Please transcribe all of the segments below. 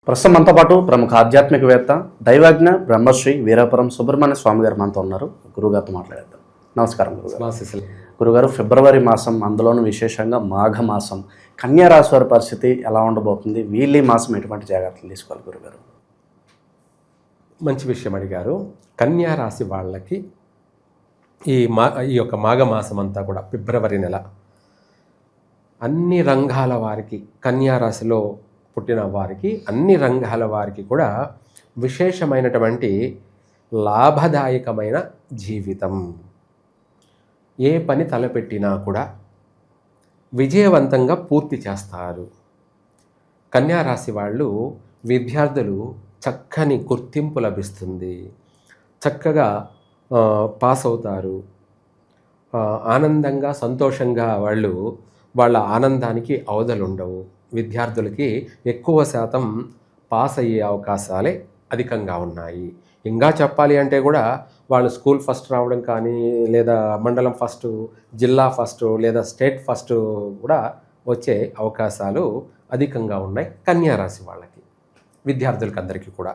ప్రస్తుతం మనతో పాటు ప్రముఖ ఆధ్యాత్మికవేత్త దైవజ్ఞ బ్రహ్మశ్రీ వీరాపురం సుబ్రహ్మణ్య స్వామి గారు మనతో ఉన్నారు. గురుగారితో మాట్లాడేద్దాం. నమస్కారం గురుగారు. గురుగారు, ఫిబ్రవరి మాసం, అందులోనూ విశేషంగా మాఘ మాసం, కన్యా రాశి వారి పరిస్థితి ఎలా ఉండబోతుంది? వీళ్ళు ఈ మాసం ఎటువంటి జాగ్రత్తలు తీసుకోవాలి గురుగారు? మంచి విషయం అడిగారు. కన్యా రాశి వాళ్ళకి ఈ యొక్క మాఘ మాసం అంతా కూడా ఫిబ్రవరి నెల అన్ని రంగాల వారికి, కన్యా రాశిలో పుట్టిన వారికి అన్ని రంగాల వారికి కూడా విశేషమైనటువంటి లాభదాయకమైన జీవితం. ఏ పని తలపెట్టినా కూడా విజయవంతంగా పూర్తి చేస్తారు. కన్యా రాశి వాళ్ళు, విద్యార్థులు చక్కని గుర్తింపు లభిస్తుంది, చక్కగా పాస్ అవుతారు, ఆనందంగా సంతోషంగా వాళ్ళ ఆనందానికి అవధులుండవు. విద్యార్థులకి ఎక్కువ శాతం పాస్ అయ్యే అవకాశాలే అధికంగా ఉన్నాయి. ఇంకా చెప్పాలి అంటే కూడా వాళ్ళు స్కూల్ ఫస్ట్ రావడం కానీ, లేదా మండలం ఫస్ట్, జిల్లా ఫస్ట్, లేదా స్టేట్ ఫస్ట్ కూడా వచ్చే అవకాశాలు అధికంగా ఉన్నాయి కన్యా రాశి వాళ్ళకి, విద్యార్థులకి అందరికీ కూడా.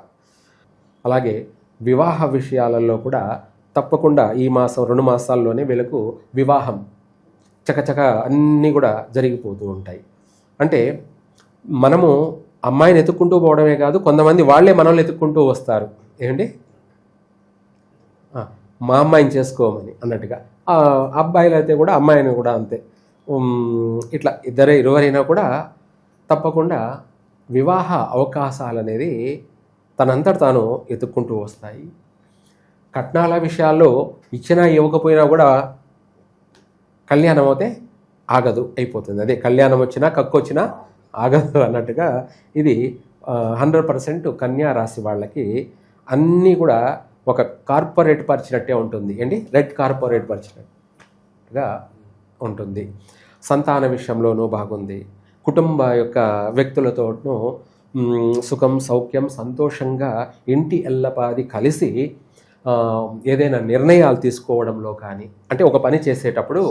అలాగే వివాహ విషయాలలో కూడా తప్పకుండా ఈ మాసం 2 మాసాల్లోనే వీళ్ళకు వివాహం చకచక అన్నీ కూడా జరిగిపోతూ ఉంటాయి. అంటే మనము అమ్మాయిని ఎత్తుక్కుంటూ పోవడమే కాదు, కొంతమంది వాళ్ళే మనల్ని ఎత్తుక్కుంటూ వస్తారు. ఏమండి, మా అమ్మాయిని చేసుకోమని అన్నట్టుగా. అబ్బాయిలు అయితే కూడా అమ్మాయిని కూడా అంతే. ఇట్లా ఇరువరైనా కూడా తప్పకుండా వివాహ అవకాశాలు అనేది తనంతట తాను ఎత్తుక్కుంటూ వస్తాయి. కట్నాల విషయాల్లో ఇచ్చినా ఇవ్వకపోయినా కూడా కళ్యాణం అయితే ఆగదు, అయిపోతుంది. అదే కళ్యాణం వచ్చినా కక్కొచ్చినా ఆగదు అన్నట్టుగా ఇది 100% కన్యా రాశి వాళ్ళకి అన్నీ కూడా ఒక కార్పొరేట్ పరిచినట్టే ఉంటుంది. ఏంటి, రెడ్ కార్పొరేట్ పరిచినట్టుగా ఉంటుంది. సంతాన విషయంలోనూ బాగుంది. కుటుంబ యొక్క వ్యక్తులతోనూ సుఖం, సౌఖ్యం, సంతోషంగా ఇంటి ఎల్లపాది కలిసి ఏదైనా నిర్ణయాలు తీసుకోవడంలో కానీ, అంటే ఒక పని చేసేటప్పుడు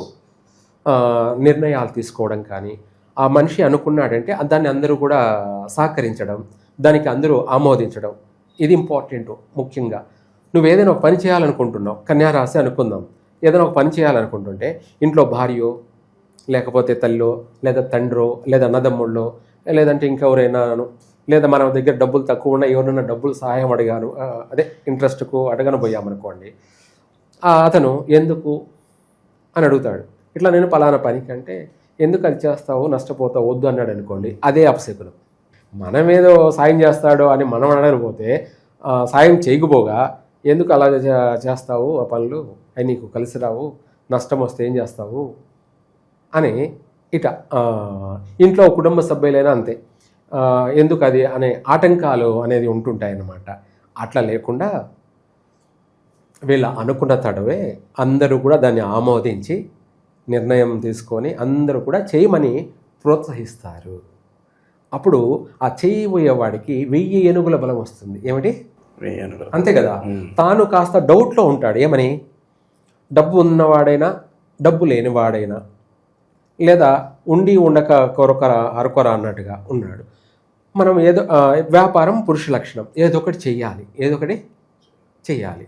నిర్ణయాలు తీసుకోవడం కానీ, ఆ మనిషి అనుకున్నాడంటే దాన్ని అందరూ కూడా సహకరించడం, దానికి అందరూ ఆమోదించడం, ఇది ఇంపార్టెంట్. ముఖ్యంగా నువ్వు ఏదైనా ఒక పని చేయాలనుకుంటున్నావు, కన్యా రాశి అనుకుందాం, ఏదైనా ఒక పని చేయాలనుకుంటుంటే ఇంట్లో భార్యో, లేకపోతే తల్లో, లేదా తండ్రో, లేదా అన్నదమ్ముళ్ళో, లేదంటే ఇంకెవరైనాను, లేదా మన దగ్గర డబ్బులు తక్కువ ఉన్నా ఎవరైనా డబ్బులు సహాయం అడిగాను, అదే ఇంట్రెస్ట్కు అడగనబోయామనుకోండి, అతను ఎందుకు అని అడుగుతాడు. ఇట్లా నేను పలానా పనికి అంటే, ఎందుకు అది చేస్తావు, నష్టపోతావు, వద్దు అన్నాడు అనుకోండి, అదే అపశకునం. మనమేదో సాయం చేస్తాడో అని మనం అనకపోతే, సాయం చేయకపోగా ఎందుకు అలా చేస్తావు, ఆ పనులు అవి నీకు కలిసి రావు, నష్టం వస్తే ఏం చేస్తావు అని ఇట ఇంట్లో కుటుంబ సభ్యులైనా అంతే, ఎందుకు అది అనే ఆటంకాలు అనేది ఉంటుంటాయన్నమాట. అట్లా లేకుండా వీళ్ళ అనుకున్న తడవే అందరూ కూడా దాన్ని ఆమోదించి నిర్ణయం తీసుకొని అందరూ కూడా చేయమని ప్రోత్సహిస్తారు. అప్పుడు ఆ చేయబోయేవాడికి 1000 ఏనుగుల బలం వస్తుంది. ఏమిటి, 1000 ఏనుగులు. అంతే కదా. తాను కాస్త డౌట్లో ఉంటాడు. ఏమని, డబ్బు ఉన్నవాడైనా డబ్బు లేనివాడైనా, లేదా ఉండి ఉండక కొరకొర అరకొర అన్నట్టుగా ఉన్నాడు. మనం వ్యాపారం పురుష లక్షణం, ఏదో ఒకటి చెయ్యాలి.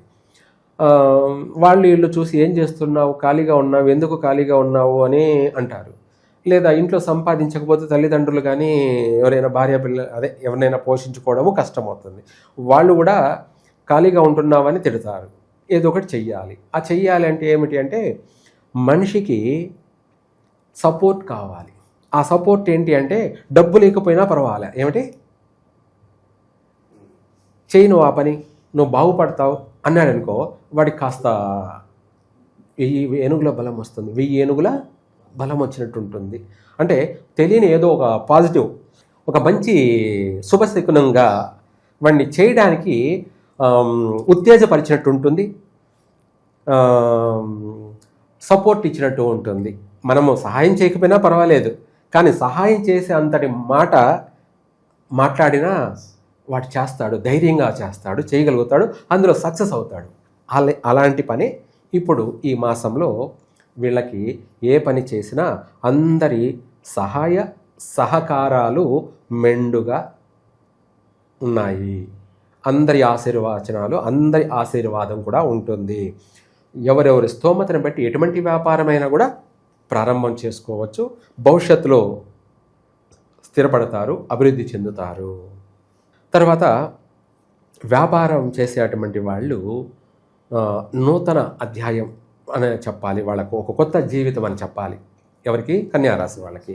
వాళ్ళు వీళ్ళు చూసి ఏం చేస్తున్నావు, ఖాళీగా ఉన్నావు, ఎందుకు ఖాళీగా ఉన్నావు అని అంటారు. లేదా ఇంట్లో సంపాదించకపోతే తల్లిదండ్రులు కానీ ఎవరైనా భార్య పిల్ల ఎవరినైనా పోషించుకోవడము కష్టమవుతుంది. వాళ్ళు కూడా ఖాళీగా ఉంటున్నావని తిడతారు. ఏదో ఒకటి చెయ్యాలి. ఆ చెయ్యాలి అంటే ఏమిటి అంటే, మనిషికి సపోర్ట్ కావాలి. ఆ సపోర్ట్ ఏంటి అంటే, డబ్బు లేకపోయినా పర్వాలే, ఏమిటి చెయ్యి, నువ్వు ఆ పని, నువ్వు బాగుపడతావు అన్నాడు అనుకో, వాడికి కాస్త 1000 ఏనుగుల బలం వస్తుంది. 1000 ఏనుగుల బలం వచ్చినట్టు ఉంటుంది. అంటే తెలియని ఏదో ఒక పాజిటివ్, ఒక మంచి శుభశకునంగా వాడిని చేయడానికి ఉత్తేజపరిచినట్టు ఉంటుంది, సపోర్ట్ ఇచ్చినట్టు ఉంటుంది. మనము సహాయం చేయకపోయినా పర్వాలేదు, కానీ సహాయం చేసే అంతటి మాట మాట్లాడినా వాడు చేస్తాడు, ధైర్యంగా చేస్తాడు, చేయగలుగుతాడు, అందులో సక్సెస్ అవుతాడు. అలాంటి పని ఇప్పుడు ఈ మాసంలో వీళ్ళకి ఏ పని చేసినా అందరి సహాయ సహకారాలు మెండుగా ఉన్నాయి. అందరి ఆశీర్వచనాలు, అందరి ఆశీర్వాదం కూడా ఉంటుంది. ఎవరెవరి స్తోమతను బట్టి ఎటువంటి వ్యాపారమైనా కూడా ప్రారంభం చేసుకోవచ్చు. భవిష్యత్తులో స్థిరపడతారు, అభివృద్ధి చెందుతారు. తర్వాత వ్యాపారం చేసేటువంటి వాళ్ళు నూతన అధ్యాయం అని చెప్పాలి, వాళ్ళకు ఒక కొత్త జీవితం అని చెప్పాలి. ఎవరికి? కన్యారాశి వాళ్ళకి.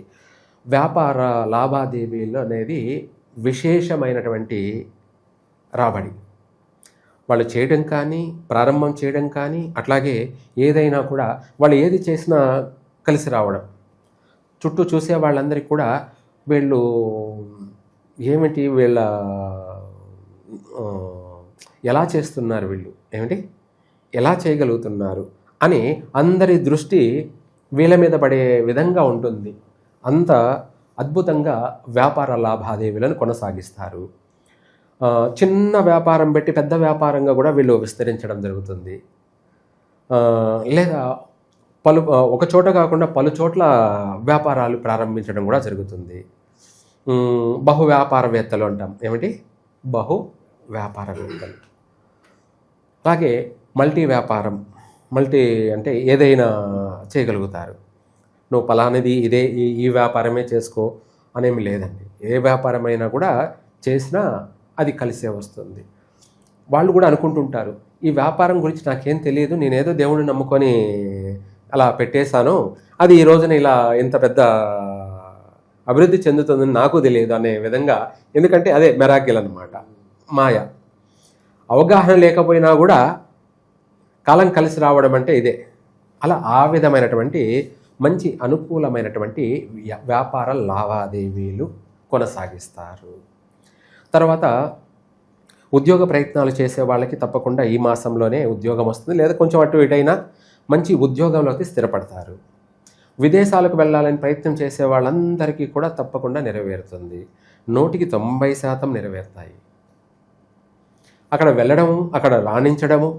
వ్యాపార లావాదేవీలు అనేది విశేషమైనటువంటి రాబడి. వాళ్ళు చేయడం కానీ, ప్రారంభం చేయడం కానీ, అట్లాగే ఏదైనా కూడా వాళ్ళు ఏది చేసినా కలిసి రావడం. చుట్టూ చూసే వాళ్ళందరికీ కూడా వీళ్ళు ఏమిటి, వీళ్ళ ఎలా చేస్తున్నారు, వీళ్ళు ఏమిటి, ఎలా చేయగలుగుతున్నారు అని అందరి దృష్టి వీళ్ళ మీద పడే విధంగా ఉంటుంది. అంత అద్భుతంగా వ్యాపార లావాదేవీలను కొనసాగిస్తారు. చిన్న వ్యాపారం పెట్టి పెద్ద వ్యాపారంగా కూడా వీళ్ళు విస్తరించడం జరుగుతుంది. లేదా ఒక చోట కాకుండా పలు చోట్ల వ్యాపారాలు ప్రారంభించడం కూడా జరుగుతుంది. బహు వ్యాపారవేత్తలు అంటాం. ఏమిటి? బహు వ్యాపారవేత్తలు. అలాగే మల్టీ వ్యాపారం. మల్టీ అంటే ఏదైనా చేయగలుగుతారు. నువ్వు పలానది ఇదే ఈ వ్యాపారమే చేసుకో అనేమి లేదండి. ఏ వ్యాపారమైనా కూడా చేసినా అది కలిసే వస్తుంది. వాళ్ళు కూడా అనుకుంటుంటారు, ఈ వ్యాపారం గురించి నాకేం తెలియదు, నేనేదో దేవుడిని నమ్ముకొని అలా పెట్టేశాను, అది ఈ రోజున ఇలా ఇంత పెద్ద అభివృద్ధి చెందుతుందని నాకు తెలియదు అనే విధంగా. ఎందుకంటే అదే మెరాకిల్ అన్నమాట, మాయ. అవగాహన లేకపోయినా కూడా కాలం కలిసి రావడం అంటే ఇదే. అలా ఆ విధమైనటువంటి మంచి అనుకూలమైనటువంటి వ్యాపార లావాదేవీలు కొనసాగిస్తారు. తర్వాత ఉద్యోగ ప్రయత్నాలు చేసే వాళ్ళకి తప్పకుండా ఈ మాసంలోనే ఉద్యోగం వస్తుంది, లేదా కొంచెం అటు ఇటైనా మంచి ఉద్యోగంలోకి స్థిరపడతారు. విదేశాలకు వెళ్ళాలని ప్రయత్నం చేసే వాళ్ళందరికీ కూడా తప్పకుండా నెరవేరుతుంది. 100% నెరవేరుతాయి. అక్కడ వెళ్ళడము, అక్కడ రాణించడము,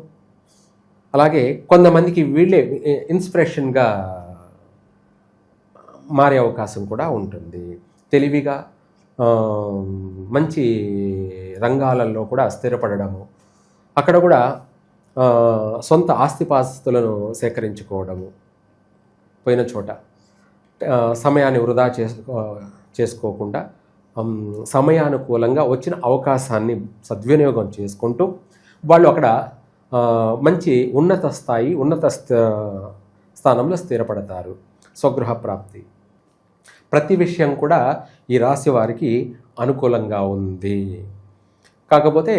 అలాగే కొంతమందికి వీళ్ళే ఇన్స్పిరేషన్గా మారే అవకాశం కూడా ఉంటుంది. తెలివిగా మంచి రంగాలలో కూడా స్థిరపడము, అక్కడ కూడా సొంత ఆస్తిపాస్తులను సేకరించుకోవడము, పోయిన చోట సమయాన్ని వృధా చేసుకోకుండా సమయానుకూలంగా వచ్చిన అవకాశాన్ని సద్వినియోగం చేసుకుంటూ వాళ్ళు అక్కడ మంచి ఉన్నత స్థానంలో స్థిరపడతారు. స్వగృహ ప్రాప్తి. ప్రతి విషయం కూడా ఈ రాశి వారికి అనుకూలంగా ఉంది. కాకపోతే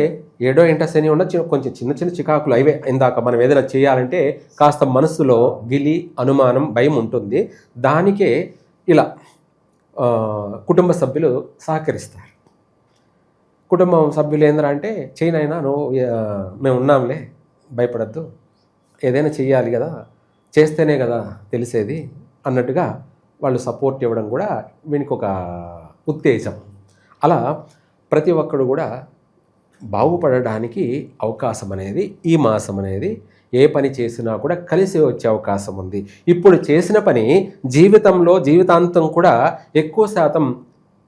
7వ ఇంట శని ఉన్న కొంచెం చిన్న చిన్న చికాకులు అవే. ఇందాక మనం ఏదైనా చేయాలంటే కాస్త మనసులో గిలి, అనుమానం, భయం ఉంటుంది. దానికే ఇలా కుటుంబ సభ్యులు సహకరిస్తారు. కుటుంబం సభ్యులు ఏంద్రా అంటే, చేయనైనా నువ్వు, మేము ఉన్నాంలే, భయపడద్దు, ఏదైనా చెయ్యాలి కదా, చేస్తేనే కదా తెలిసేది అన్నట్టుగా వాళ్ళు సపోర్ట్ ఇవ్వడం కూడా వీనికి ఒక ఉత్తేజం. అలా ప్రతి ఒక్కడు కూడా బాగుపడడానికి అవకాశం అనేది ఈ మాసం అనేది ఏ పని చేసినా కూడా కలిసి వచ్చే అవకాశం ఉంది. ఇప్పుడు చేసిన పని జీవితాంతం కూడా ఎక్కువ శాతం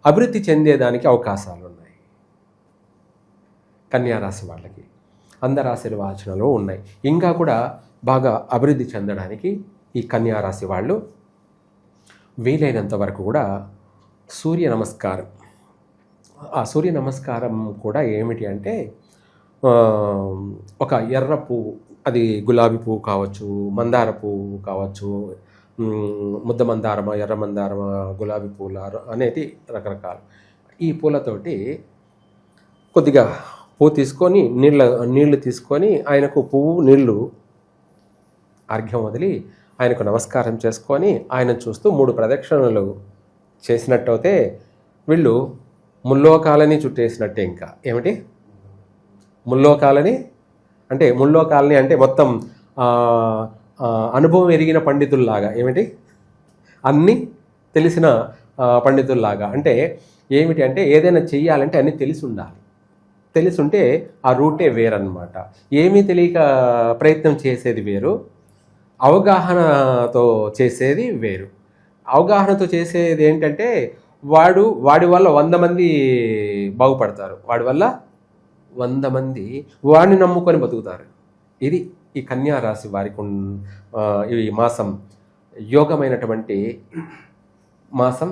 అభివృద్ధి చెందేదానికి అవకాశాలు ఉన్నాయి. కన్యారాశి వాళ్ళకి అందరి ఆశీర్వచనాలు ఉన్నాయి. ఇంకా కూడా బాగా అభివృద్ధి చెందడానికి ఈ కన్యారాశి వాళ్ళు వీలైనంత వరకు కూడా సూర్య నమస్కారం. ఆ సూర్య నమస్కారం కూడా ఏమిటి అంటే, ఒక ఎర్ర పువ్వు, అది గులాబీ పువ్వు కావచ్చు, మందార పువ్వు కావచ్చు, ముద్ద మందారమా, ఎర్ర మందారమా, గులాబీ పూల అనేది రకరకాలు. ఈ పూలతోటి కొద్దిగా పువ్వు తీసుకొని నీళ్లు తీసుకొని ఆయనకు పువ్వు నీళ్లు అర్ఘ్యం వదిలి ఆయనకు నమస్కారం చేసుకొని ఆయన చూస్తూ 3 ప్రదక్షిణలు చేసినట్టయితే వీళ్ళు ముల్లోకాలని చుట్టేసినట్టే. ఇంకా ఏమిటి ముల్లోకాలని అంటే మొత్తం అనుభవం ఎరిగిన పండితుల్లాగా, ఏమిటి అన్నీ తెలిసిన పండితుల్లాగా. అంటే ఏమిటి అంటే, ఏదైనా చెయ్యాలంటే అన్నీ తెలిసి ఉండాలి. తెలిసి ఉంటే ఆ రూటే వేరన్నమాట. ఏమీ తెలియక ప్రయత్నం చేసేది వేరు, అవగాహనతో చేసేది వేరు. అవగాహనతో చేసేది ఏంటంటే, వాడి వల్ల 100 మంది బాగుపడతారు, వాడి వల్ల 100 మంది వాడిని నమ్ముకొని బతుకుతారు. ఇది ఈ కన్యా రాశి వారికి ఈ మాసం యోగమైనటువంటి మాసం.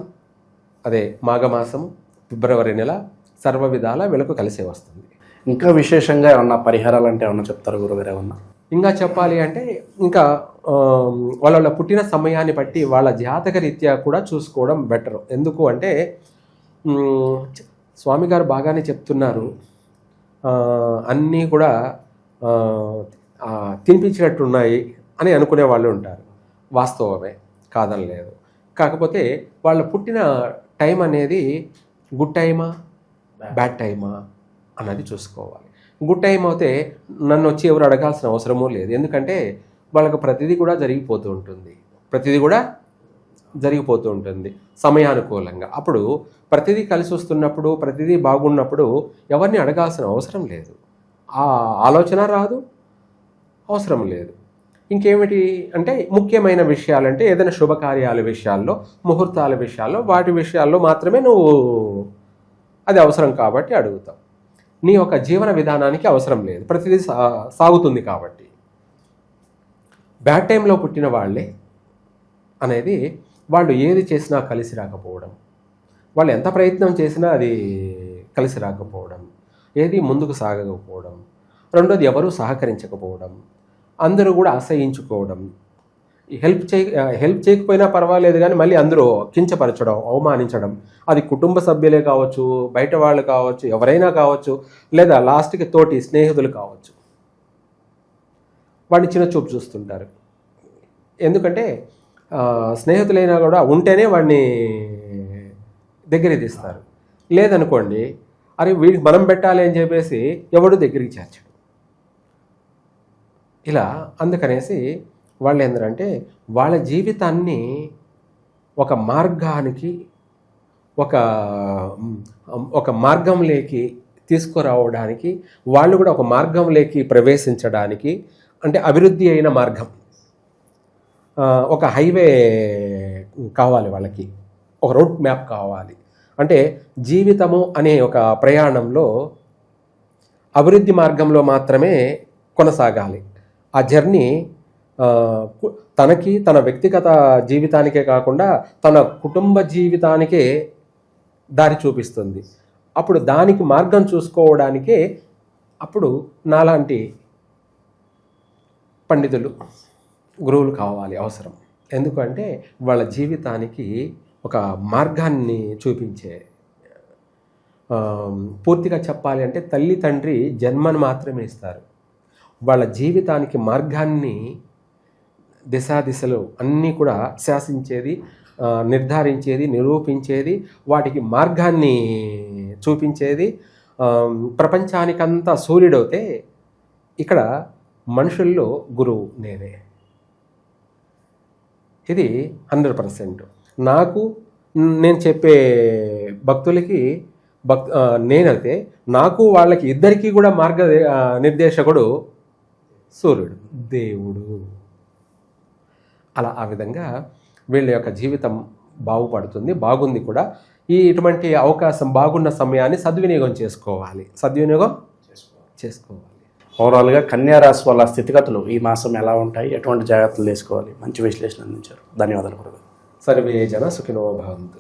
అదే మాఘమాసం, ఫిబ్రవరి నెల సర్వ విధాల వీళ్ళకు కలిసే వస్తుంది. ఇంకా విశేషంగా ఏమన్నా పరిహారాలు అంటే ఏమన్నా చెప్తారు గురుగారు? ఏమన్నా ఇంకా చెప్పాలి అంటే ఇంకా వాళ్ళ పుట్టిన సమయాన్ని బట్టి వాళ్ళ జాతక రీత్యా కూడా చూసుకోవడం బెటర్. ఎందుకు అంటే స్వామి గారు బాగానే చెప్తున్నారు, అన్నీ కూడా తినిపించినట్టున్నాయి అని అనుకునే వాళ్ళు ఉంటారు. వాస్తవమే, కాదనలేదు. కాకపోతే వాళ్ళ పుట్టిన టైం అనేది గుడ్ టైమా బ్యాడ్ టైమా అన్నది చూసుకోవాలి. గుడ్ టైం అయితే నన్ను వచ్చి ఎవరు అడగాల్సిన అవసరమూ లేదు. ఎందుకంటే వాళ్ళకు ప్రతిదీ కూడా జరిగిపోతూ ఉంటుంది సమయానుకూలంగా. అప్పుడు ప్రతిదీ కలిసి వస్తున్నప్పుడు, ప్రతిదీ బాగున్నప్పుడు ఎవరిని అడగాల్సిన అవసరం లేదు, ఆ ఆలోచన రాదు, అవసరం లేదు. ఇంకేమిటి అంటే ముఖ్యమైన విషయాలంటే ఏదైనా శుభకార్యాల విషయాల్లో, ముహూర్తాల విషయాల్లో, వాటి విషయాల్లో మాత్రమే నువ్వు అది అవసరం కాబట్టి అడుగుతావు. నీ యొక్క జీవన విధానానికి అవసరం లేదు, ప్రతిదీ సాగుతుంది కాబట్టి. బ్యాడ్ టైంలో పుట్టిన వాళ్ళే అనేది వాళ్ళు ఏది చేసినా కలిసి రాకపోవడం, వాళ్ళు ఎంత ప్రయత్నం చేసినా అది కలిసి రాకపోవడం, ఏది ముందుకు సాగకపోవడం, రెండోది ఎవరూ సహకరించకపోవడం, అందరూ కూడా అసహించుకోవడం, హెల్ప్ చేయకపోయినా పర్వాలేదు కానీ మళ్ళీ అందరూ కించపరచడం, అవమానించడం, అది కుటుంబ సభ్యులే కావచ్చు, బయట వాళ్ళు కావచ్చు, ఎవరైనా కావచ్చు, లేదా లాస్ట్కి తోటి స్నేహితులు కావచ్చు, వాడిని చిన్న చూపు చూస్తుంటారు. ఎందుకంటే స్నేహితులైనా కూడా ఉంటేనే వాడిని దగ్గరికి తీస్తారు. లేదనుకోండి, అరే వీడికి మనం పెట్టాలి అని చెప్పేసి ఎవడు దగ్గరికి చేర్చడు. ఇలా అందుకనేసి వాళ్ళు ఏంటంటే వాళ్ళ జీవితాన్ని ఒక మార్గానికి, ఒక మార్గంలోకి తీసుకురావడానికి, వాళ్ళు కూడా ఒక మార్గంలోకి ప్రవేశించడానికి, అంటే అభివృద్ధి అయిన మార్గం, ఒక హైవే కావాలి వాళ్ళకి, ఒక రోడ్ మ్యాప్ కావాలి. అంటే జీవితము అనే ఒక ప్రయాణంలో అభివృద్ధి మార్గంలో మాత్రమే కొనసాగాలి. ఆ జర్నీ తనకి, తన వ్యక్తిగత జీవితానికే కాకుండా తన కుటుంబ జీవితానికే దారి చూపిస్తుంది. అప్పుడు దానికి మార్గం చూసుకోవడానికే అప్పుడు నాలాంటి పండితులు, గురువులు కావాలి అవసరం. ఎందుకంటే వాళ్ళ జీవితానికి ఒక మార్గాన్ని చూపించే, పూర్తిగా చెప్పాలి అంటే తల్లి తండ్రి జన్మను మాత్రమే ఇస్తారు, వాళ్ళ జీవితానికి మార్గాన్ని, దిశలు అన్నీ కూడా శాసించేది, నిర్ధారించేది, నిరూపించేది, వాటికి మార్గాన్ని చూపించేది ప్రపంచానికంతా సూర్యుడవుతే ఇక్కడ మనుషుల్లో గురువు నేనే. ఇది 100%. నేను చెప్పే భక్తులకి నేనైతే నాకు వాళ్ళకి ఇద్దరికీ కూడా మార్గ నిర్దేశకుడు సూర్యుడు, దేవుడు. అలా ఆ విధంగా వీళ్ళ యొక్క జీవితం బాగుపడుతుంది, బాగుంది కూడా. ఇటువంటి అవకాశం, బాగున్న సమయాన్ని సద్వినియోగం చేసుకోవాలి. ఓవరాల్గా కన్యా రాశి వాళ్ళ స్థితిగతులు ఈ మాసం ఎలా ఉంటాయి, ఎటువంటి జాగ్రత్తలు తీసుకోవాలి, మంచి విశ్లేషణ అందించారు. ధన్యవాదాలు గురుగారు. సర్వే జన సుఖినో భవంతు.